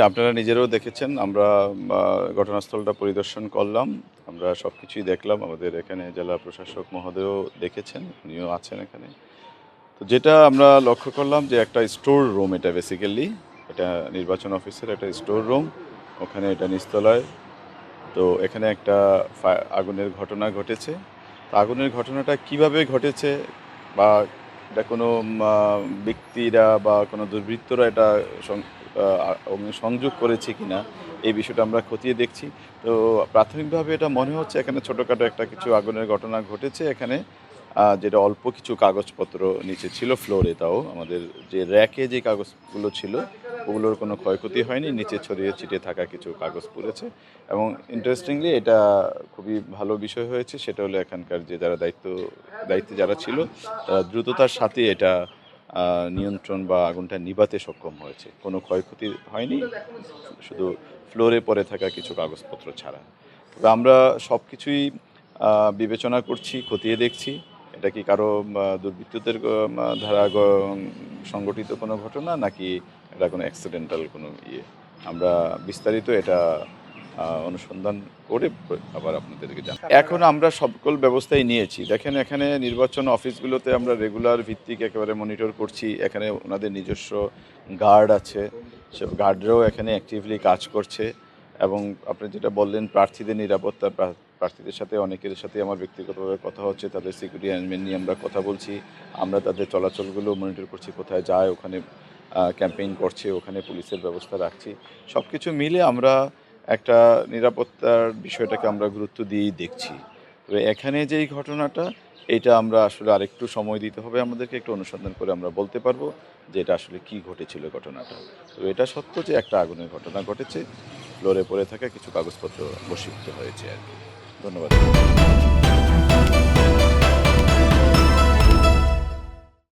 আপনারা নিজেরাও দেখেছেন, আমরা ঘটনাস্থলটা পরিদর্শন করলাম, আমরা সব কিছুই দেখলাম। আমাদের এখানে জেলা প্রশাসক মহোদয়ও দেখেছেন, উনিও আছেন এখানে। তো যেটা আমরা লক্ষ্য করলাম যে একটা স্টোর রুম, এটা বেসিক্যালি এটা নির্বাচন অফিসের একটা স্টোর রুম, ওখানে এটা নিচতলায়। তো এখানে একটা আগুনের ঘটনা ঘটেছে। তো আগুনের ঘটনাটা কিভাবে ঘটেছে বা এটা কোনো ব্যক্তিরা বা কোনো দুর্বৃত্তরা এটা সংযোগ করেছে কিনা, এই বিষয়টা আমরা খতিয়ে দেখছি। তো প্রাথমিকভাবে এটা মনে হচ্ছে এখানে ছোটোখাটো একটা কিছু আগুনের ঘটনা ঘটেছে এখানে, যেটা অল্প কিছু কাগজপত্র নিচে ছিল ফ্লোরে, তাও আমাদের যে র্যাকে যে কাগজগুলো ছিল ওগুলোর কোনো ক্ষয়ক্ষতি হয়নি, নিচে ছড়িয়ে ছিটিয়ে থাকা কিছু কাগজ পড়েছে। এবং ইন্টারেস্টিংলি এটা খুবই ভালো বিষয় হয়েছে, সেটা হলো এখানকার যে যারা দায়িত্বে যারা ছিল তারা দ্রুততার সাথে এটা নিয়ন্ত্রণ বা আগুনটা নিভাতে সক্ষম হয়েছে। কোনো ক্ষয়ক্ষতি হয়নি, শুধু ফ্লোরে পড়ে থাকা কিছু কাগজপত্র ছাড়া। তবে আমরা সব কিছুই বিবেচনা করছি, খতিয়ে দেখছি এটা কি কারো দুর্বৃত্তদের দ্বারা সংগঠিত কোনো ঘটনা নাকি এটা কোনো অ্যাক্সিডেন্টাল কোনো ইয়ে। আমরা বিস্তারিত এটা অনুসন্ধান করে আবার আপনাদেরকে জানাই। এখন আমরা সকল ব্যবস্থাই নিয়েছি। দেখেন এখানে নির্বাচন অফিসগুলোতে আমরা রেগুলার ভিত্তিক একেবারে মনিটর করছি। এখানে ওনাদের নিজস্ব গার্ড আছে, সব গার্ডরাও এখানে অ্যাক্টিভলি কাজ করছে। এবং আপনি যেটা বললেন প্রার্থীদের নিরাপত্তা, প্রার্থীদের সাথে অনেকের সাথে আমার ব্যক্তিগতভাবে কথা হচ্ছে, তাদের সিকিউরিটি অ্যারেঞ্জমেন্ট নিয়ে আমরা কথা বলছি। আমরা তাদের চলাচলগুলো মনিটর করছি, কোথায় যায় ওখানে ক্যাম্পেইন করছে, ওখানে পুলিশের ব্যবস্থা রাখছি। সব কিছু মিলে আমরা একটা নিরাপত্তার বিষয়টাকে আমরা গুরুত্ব দিয়েই দেখছি। তবে এখানে যেই ঘটনাটা, এটা আমরা আসলে আরেকটু সময় দিতে হবে আমাদেরকে, একটু অনুসন্ধান করে আমরা বলতে পারবো যে এটা আসলে কী ঘটেছিল ঘটনাটা। তো এটা সত্য যে একটা আগুনের ঘটনা ঘটেছে, ফ্লোরে পড়ে থাকা কিছু কাগজপত্র বশীভূত হয়েছে আর কি। ধন্যবাদ।